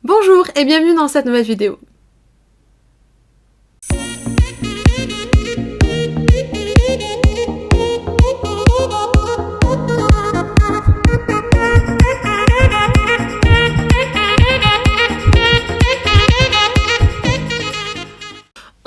Bonjour et bienvenue dans cette nouvelle vidéo.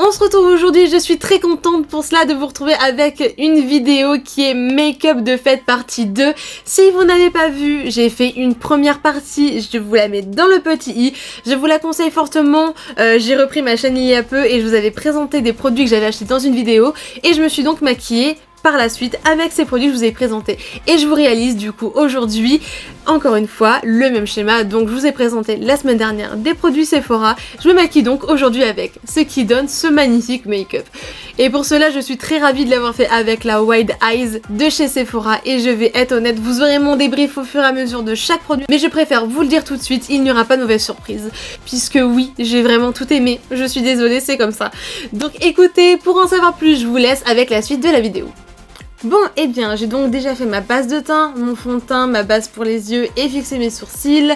On se retrouve aujourd'hui, je suis très contente pour cela de vous retrouver avec une vidéo qui est make-up de fête partie 2. Si vous n'avez pas vu, j'ai fait une première partie, je vous la mets dans le petit i. Je vous la conseille fortement, j'ai repris ma chaîne il y a peu et je vous avais présenté des produits que j'avais achetés dans une vidéo et je me suis donc maquillée par la suite avec ces produits que je vous ai présentés. Et je vous réalise du coup aujourd'hui, encore une fois, le même schéma. Donc je vous ai présenté la semaine dernière des produits Sephora. Je me maquille donc aujourd'hui avec ce qui donne ce magnifique make-up. Et pour cela, je suis très ravie de l'avoir fait avec la Wide Eyes de chez Sephora. Et je vais être honnête, vous aurez mon débrief au fur et à mesure de chaque produit. Mais je préfère vous le dire tout de suite, il n'y aura pas de mauvaise surprise. Puisque oui, j'ai vraiment tout aimé. Je suis désolée, c'est comme ça. Donc écoutez, pour en savoir plus, je vous laisse avec la suite de la vidéo. Bon, et bien, j'ai donc déjà fait ma base de teint, mon fond de teint, ma base pour les yeux et fixé mes sourcils.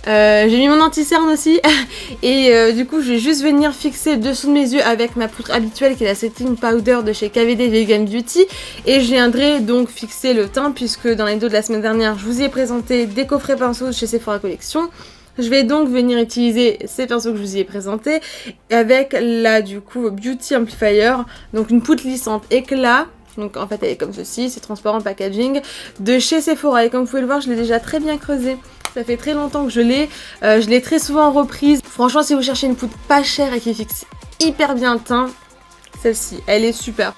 J'ai mis mon anti-cerne aussi. Et du coup, je vais juste venir fixer dessous de mes yeux avec ma poudre habituelle qui est la Setting Powder de chez KVD Vegan Beauty. Et je viendrai donc fixer le teint puisque dans les vidéos de la semaine dernière, je vous ai présenté des coffrets pinceaux chez Sephora Collection. Je vais donc venir utiliser ces pinceaux que je vous y ai présentés avec la du coup Beauty Amplifier, donc une poudre lissante éclat. Donc en fait elle est comme ceci, c'est transparent le packaging de chez Sephora et comme vous pouvez le voir je l'ai déjà très bien creusé. Ça fait très longtemps que je l'ai très souvent en reprise. Franchement si vous cherchez une poudre pas chère et qui fixe hyper bien le teint, celle-ci elle est super.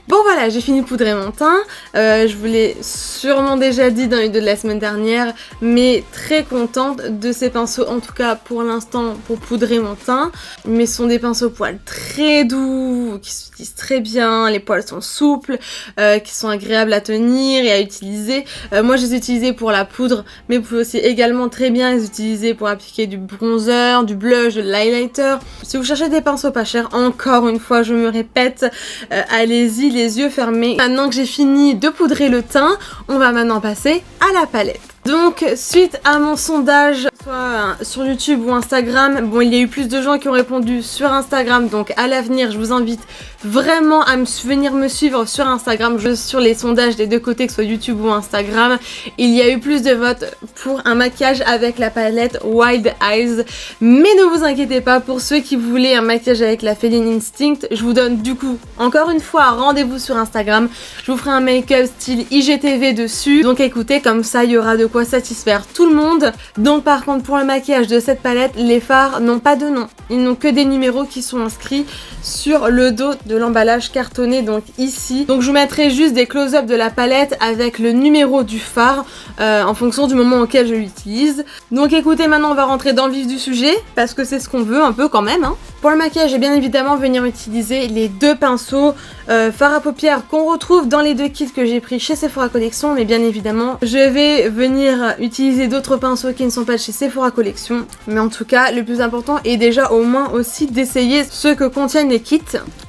Bon voilà, j'ai fini de poudrer mon teint, je vous l'ai sûrement déjà dit dans les vidéos de la semaine dernière, mais très contente de ces pinceaux, en tout cas pour l'instant pour poudrer mon teint. Mais ce sont des pinceaux poils très doux, qui s'utilisent très bien, les poils sont souples, qui sont agréables à tenir et à utiliser. Moi je les ai utilisés pour la poudre, mais vous pouvez aussi également très bien les utiliser pour appliquer du bronzer, du blush, de l'highlighter. Si vous cherchez des pinceaux pas chers, encore une fois je me répète, allez-y les yeux fermés. Maintenant que j'ai fini de poudrer le teint, on va maintenant passer à la palette. Donc suite à mon sondage, soit sur YouTube ou Instagram, bon il y a eu plus de gens qui ont répondu sur Instagram, donc à l'avenir je vous invite vraiment à venir me suivre sur Instagram, sur les sondages des deux côtés, que ce soit YouTube ou Instagram. Il y a eu plus de votes pour un maquillage avec la palette Wild Eyes, mais ne vous inquiétez pas, pour ceux qui voulaient un maquillage avec la Feeling Instinct, je vous donne du coup encore une fois rendez-vous sur Instagram, je vous ferai un make-up style IGTV dessus, donc écoutez, comme ça il y aura de quoi satisfaire tout le monde. Donc par contre pour le maquillage de cette palette, les fards n'ont pas de nom, ils n'ont que des numéros qui sont inscrits sur le dos de l'emballage cartonné, donc ici. Donc je vous mettrai juste des close-up de la palette avec le numéro du fard en fonction du moment auquel je l'utilise. Donc écoutez, maintenant on va rentrer dans le vif du sujet parce que c'est ce qu'on veut un peu quand même, hein. Pour le maquillage, je vais bien évidemment venir utiliser les deux pinceaux fard à paupières qu'on retrouve dans les deux kits que j'ai pris chez Sephora Collection, mais bien évidemment je vais venir utiliser d'autres pinceaux qui ne sont pas de chez Sephora Collection, mais en tout cas le plus important est déjà au moins aussi d'essayer ce que contiennent les kits.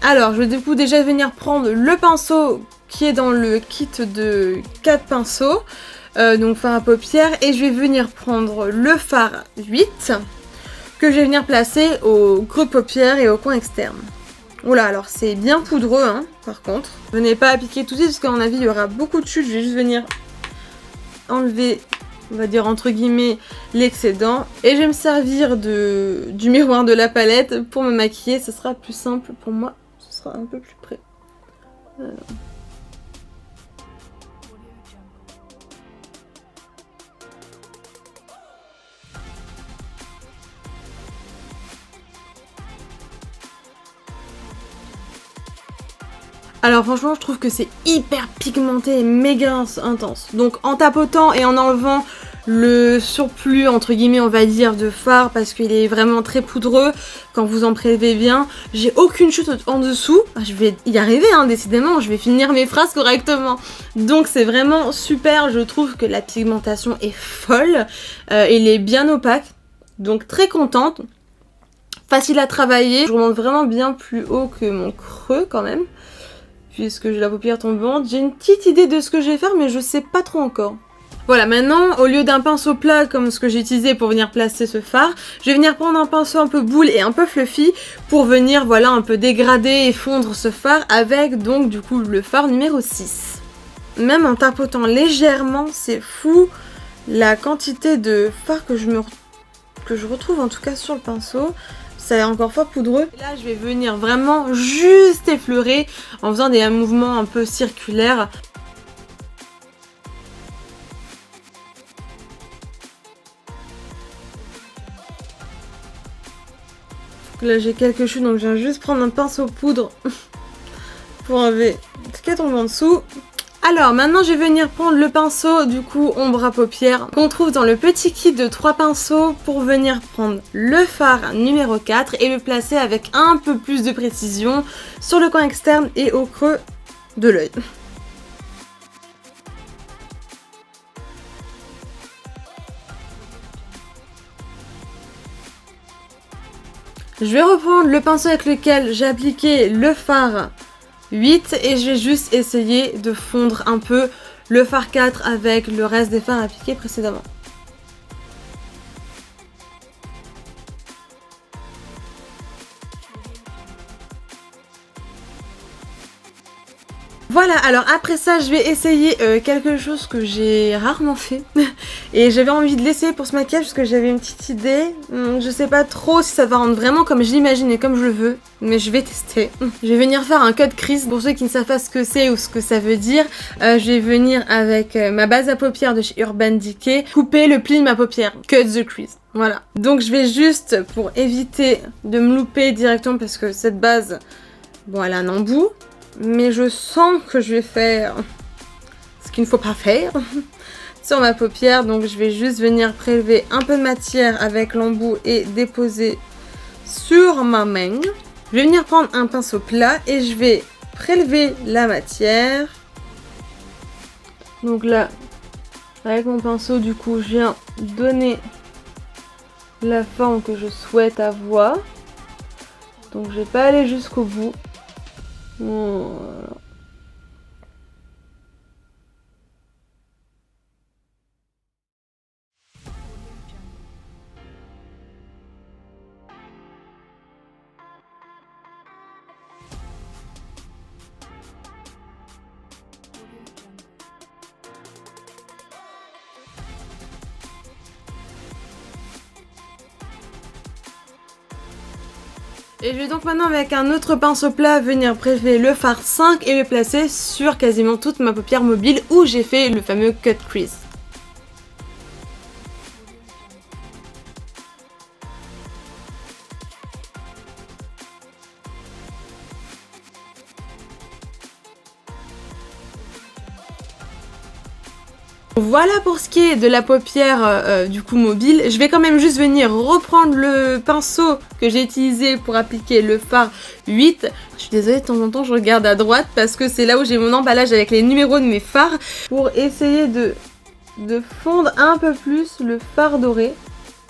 Alors je vais du coup déjà venir prendre le pinceau qui est dans le kit de 4 pinceaux, donc fard à paupières, et je vais venir prendre le fard 8 que je vais venir placer au creux de paupières et au coin externe. Oula, alors c'est bien poudreux hein, par contre. Venez pas appliquer tout de suite parce qu'à mon avis il y aura beaucoup de chutes. Je vais juste venir enlever, on va dire entre guillemets, l'excédent. Et je vais me servir du miroir de la palette pour me maquiller. Ce sera plus simple pour moi, ce sera un peu plus près. Alors. Alors franchement je trouve que c'est hyper pigmenté et méga intense. Donc en tapotant et en enlevant le surplus entre guillemets on va dire de fard parce qu'il est vraiment très poudreux quand vous en prélevez bien, j'ai aucune chute en dessous. Je vais y arriver hein, décidément, je vais finir mes phrases correctement. Donc c'est vraiment super, je trouve que la pigmentation est folle, il est bien opaque, donc très contente. Facile à travailler, je remonte vraiment bien plus haut que mon creux quand même. puisque j'ai la paupière tombante. J'ai une petite idée de ce que je vais faire, mais je sais pas trop encore. Voilà, maintenant, au lieu d'un pinceau plat comme ce que j'ai utilisé pour venir placer ce fard, je vais venir prendre un pinceau un peu boule et un peu fluffy pour venir, voilà, un peu dégrader et fondre ce fard avec, donc, du coup, le fard numéro 6. Même en tapotant légèrement, c'est fou la quantité de fard que je retrouve, en tout cas, sur le pinceau. Ça est encore fort poudreux. Et là, je vais venir vraiment juste effleurer en faisant des mouvements un peu circulaires. Là j'ai quelques chutes, donc je viens juste prendre un pinceau poudre pour enlever ce qui est tombé en dessous. Alors maintenant je vais venir prendre le pinceau du coup ombre à paupières qu'on trouve dans le petit kit de 3 pinceaux pour venir prendre le fard numéro 4 et le placer avec un peu plus de précision sur le coin externe et au creux de l'œil. Je vais reprendre le pinceau avec lequel j'ai appliqué le fard 8 et je vais juste essayer de fondre un peu le fard 4 avec le reste des fards appliqués précédemment. Voilà, alors après ça, je vais essayer quelque chose que j'ai rarement fait. Et j'avais envie de l'essayer pour ce maquillage parce que j'avais une petite idée. Je sais pas trop si ça va rendre vraiment comme je l'imagine et comme je le veux, mais je vais tester. Je vais venir faire un cut crease. Pour ceux qui ne savent pas ce que c'est ou ce que ça veut dire, je vais venir avec ma base à paupières de chez Urban Decay couper le pli de ma paupière. Cut the crease. Voilà. Donc je vais juste, pour éviter de me louper directement parce que cette base, bon, elle a un embout. Mais je sens que je vais faire ce qu'il ne faut pas faire sur ma paupière. Donc je vais juste venir prélever un peu de matière avec l'embout et déposer sur ma main. Je vais venir prendre un pinceau plat et je vais prélever la matière. Donc là, avec mon pinceau, du coup, je viens donner la forme que je souhaite avoir. Donc je vais pas aller jusqu'au bout. Voilà. Et je vais donc maintenant avec un autre pinceau plat venir prélever le fard 5 et le placer sur quasiment toute ma paupière mobile où j'ai fait le fameux cut crease. Voilà pour ce qui est de la paupière du coup mobile. Je vais quand même juste venir reprendre le pinceau que j'ai utilisé pour appliquer le fard 8. Je suis désolée, de temps en temps je regarde à droite parce que c'est là où j'ai mon emballage avec les numéros de mes fards pour essayer de fondre un peu plus le fard doré.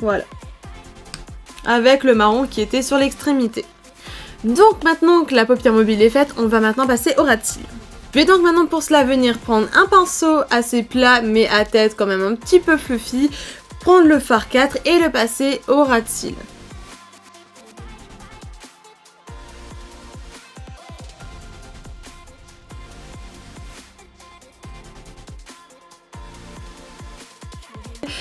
Voilà. Avec le marron qui était sur l'extrémité. Donc maintenant que la paupière mobile est faite, on va maintenant passer au ras de cils. Je vais donc maintenant pour cela venir prendre un pinceau assez plat mais à tête quand même un petit peu fluffy, prendre le fard 4 et le passer au ras de cils.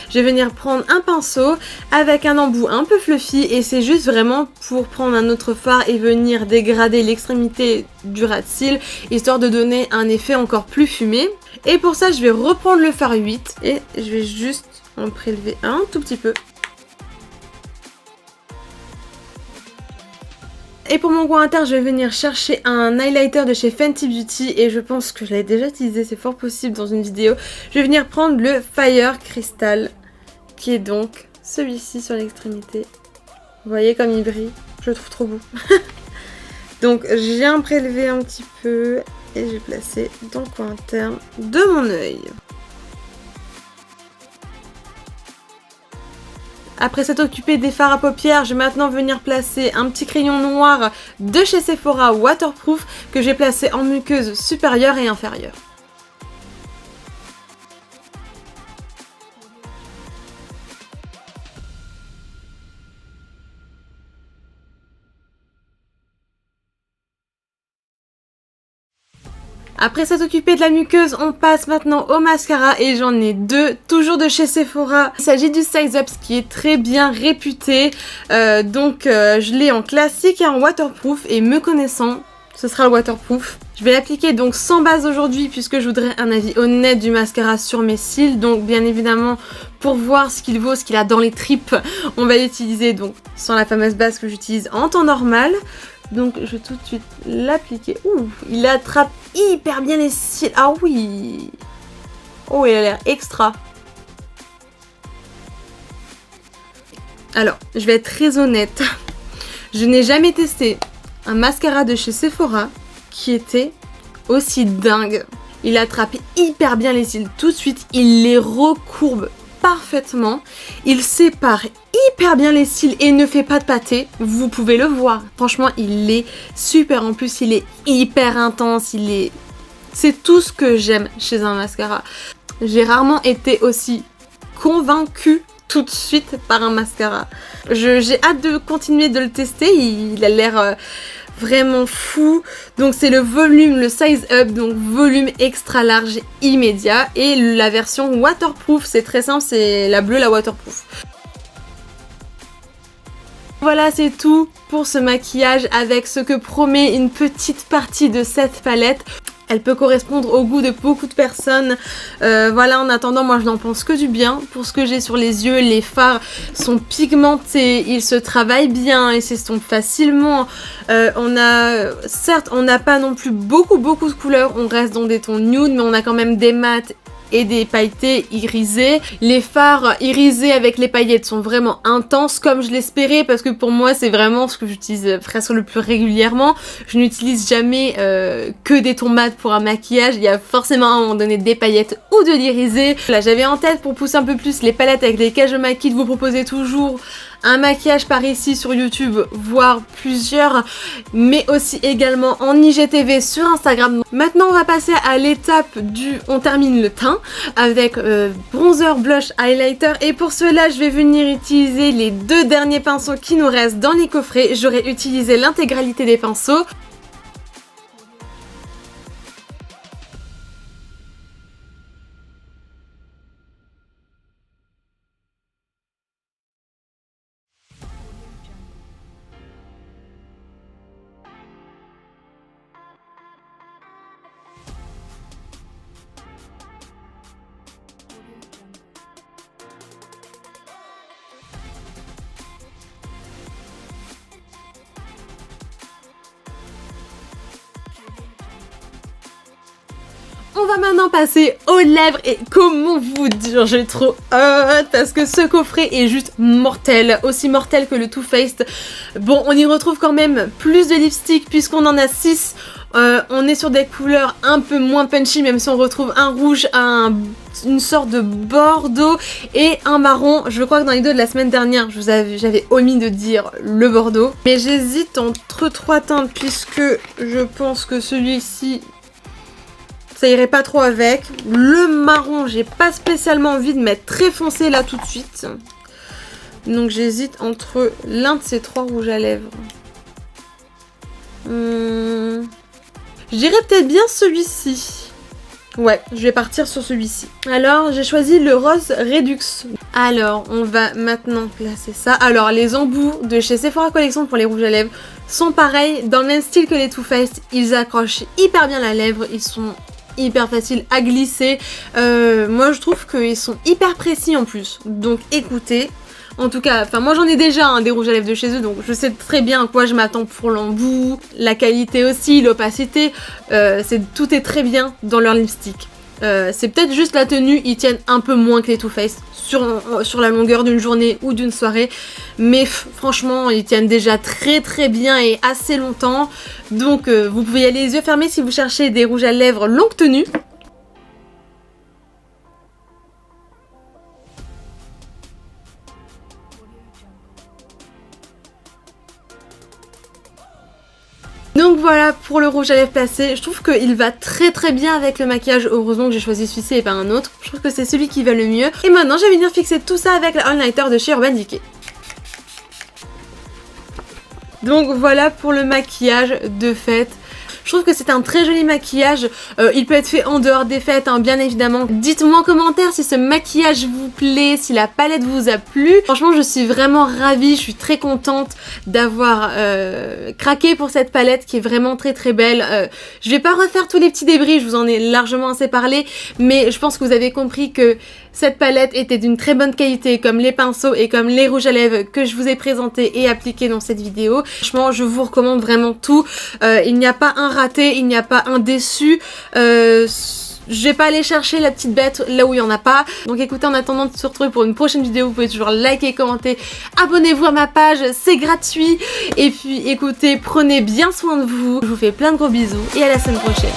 Je vais venir prendre un pinceau avec un embout un peu fluffy et c'est juste vraiment pour prendre un autre fard et venir dégrader l'extrémité du ras de cils histoire de donner un effet encore plus fumé. Et pour ça je vais reprendre le fard 8 et je vais juste en prélever un tout petit peu. Et pour mon coin interne, je vais venir chercher un highlighter de chez Fenty Beauty et je pense que je l'avais déjà utilisé, c'est fort possible dans une vidéo. Je vais venir prendre le Fire Crystal qui est donc celui-ci sur l'extrémité. Vous voyez comme il brille, je le trouve trop beau. Donc je viens prélever un petit peu et je vais placer dans le coin interne de mon œil. Après s'être occupé des fards à paupières, je vais maintenant venir placer un petit crayon noir de chez Sephora Waterproof que j'ai placé en muqueuse supérieure et inférieure. Après s'être occupé de la muqueuse, on passe maintenant au mascara et j'en ai deux, toujours de chez Sephora. Il s'agit du Size Up qui est très bien réputé, je l'ai en classique et en waterproof et me connaissant, ce sera le waterproof. Je vais l'appliquer donc sans base aujourd'hui puisque je voudrais un avis honnête du mascara sur mes cils. Donc bien évidemment pour voir ce qu'il vaut, ce qu'il a dans les tripes, on va l'utiliser donc sans la fameuse base que j'utilise en temps normal. Donc je vais tout de suite l'appliquer. Ouh, il attrape hyper bien les cils. Ah oui. Oh, il a l'air extra. Alors, je vais être très honnête. Je n'ai jamais testé un mascara de chez Sephora qui était aussi dingue. Il attrape hyper bien les cils tout de suite. Il les recourbe parfaitement. Il sépare hyper bien les cils et ne fait pas de pâté. Vous pouvez le voir. Franchement, il est super. En plus, il est hyper intense. C'est tout ce que j'aime chez un mascara. J'ai rarement été aussi convaincue tout de suite par un mascara. J'ai hâte de continuer de le tester. Il a l'air vraiment fou. Donc c'est le volume, le Size Up, donc volume extra large immédiat. Et la version waterproof, c'est très simple, c'est la bleue, la waterproof. Voilà, c'est tout pour ce maquillage avec ce que promet une petite partie de cette palette. Elle peut correspondre au goût de beaucoup de personnes. Voilà, en attendant, moi je n'en pense que du bien. Pour ce que j'ai sur les yeux, les fards sont pigmentés, ils se travaillent bien et s'estompent facilement. Certes, on n'a pas non plus beaucoup de couleurs, on reste dans des tons nude, mais on a quand même des mats et des pailletés irisés. Les fards irisés avec les paillettes sont vraiment intenses comme je l'espérais parce que pour moi c'est vraiment ce que j'utilise presque le plus régulièrement. Je n'utilise jamais que des tons mat pour un maquillage, il y a forcément à un moment donné des paillettes ou de l'irisé. Là j'avais en tête pour pousser un peu plus les palettes avec lesquelles je maquille de vous proposer toujours un maquillage par ici sur YouTube, voire plusieurs, mais aussi également en IGTV sur Instagram. Maintenant on va passer à l'étape du on termine le teint avec bronzer, blush, highlighter et pour cela je vais venir utiliser les deux derniers pinceaux qui nous restent dans les coffrets. J'aurais utilisé l'intégralité des pinceaux. On va maintenant passer aux lèvres et comment vous dire, j'ai trop hâte parce que ce coffret est juste mortel, aussi mortel que le Too Faced. Bon, on y retrouve quand même plus de lipstick puisqu'on en a 6. On est sur des couleurs un peu moins punchy même si on retrouve un rouge, une sorte de bordeaux et un marron. Je crois que dans les deux de la semaine dernière, j'avais omis de dire le bordeaux. Mais j'hésite entre 3 teintes puisque je pense que celui-ci ça irait pas trop avec. Le marron, j'ai pas spécialement envie de mettre très foncé là tout de suite. Donc j'hésite entre l'un de ces 3 rouges à lèvres. Je dirais peut-être bien celui-ci. Ouais, je vais partir sur celui-ci. Alors, j'ai choisi le rose Redux. Alors, on va maintenant placer ça. Alors, les embouts de chez Sephora Collection pour les rouges à lèvres sont pareils, dans le même style que les Too Faced. Ils accrochent hyper bien la lèvre, ils sont hyper faciles à glisser. Moi, je trouve qu'ils sont hyper précis en plus. Donc, écoutez. En tout cas, moi j'en ai déjà des rouges à lèvres de chez eux, donc je sais très bien à quoi je m'attends pour l'embout, la qualité aussi, l'opacité, tout est très bien dans leur lipstick. C'est peut-être juste la tenue, ils tiennent un peu moins que les Too Faced sur la longueur d'une journée ou d'une soirée, mais franchement ils tiennent déjà très bien et assez longtemps, donc vous pouvez y aller les yeux fermés si vous cherchez des rouges à lèvres longue tenue. voilà pour le rouge à lèvres placé. Je trouve qu'il va très très bien avec le maquillage. Heureusement que j'ai choisi celui-ci et pas un autre. Je trouve que c'est celui qui va le mieux. Et maintenant je vais venir fixer tout ça avec la All-Nighter de chez Urban Decay. Donc voilà pour le maquillage de fête. Je trouve que c'est un très joli maquillage, il peut être fait en dehors des fêtes, hein, bien évidemment. Dites-moi en commentaire si ce maquillage vous plaît, si la palette vous a plu. Franchement, je suis vraiment ravie, je suis très contente d'avoir craqué pour cette palette qui est vraiment très très belle. Je vais pas refaire tous les petits débris, je vous en ai largement assez parlé, mais je pense que vous avez compris que cette palette était d'une très bonne qualité, comme les pinceaux et comme les rouges à lèvres que je vous ai présentés et appliqués dans cette vidéo. Franchement, je vous recommande vraiment tout. Il n'y a pas un raté, il n'y a pas un déçu. Je vais pas aller chercher la petite bête là où il y en a pas. Donc écoutez, en attendant de se retrouver pour une prochaine vidéo, vous pouvez toujours liker, commenter, abonnez-vous à ma page, c'est gratuit. Et puis écoutez, prenez bien soin de vous. Je vous fais plein de gros bisous et à la semaine prochaine.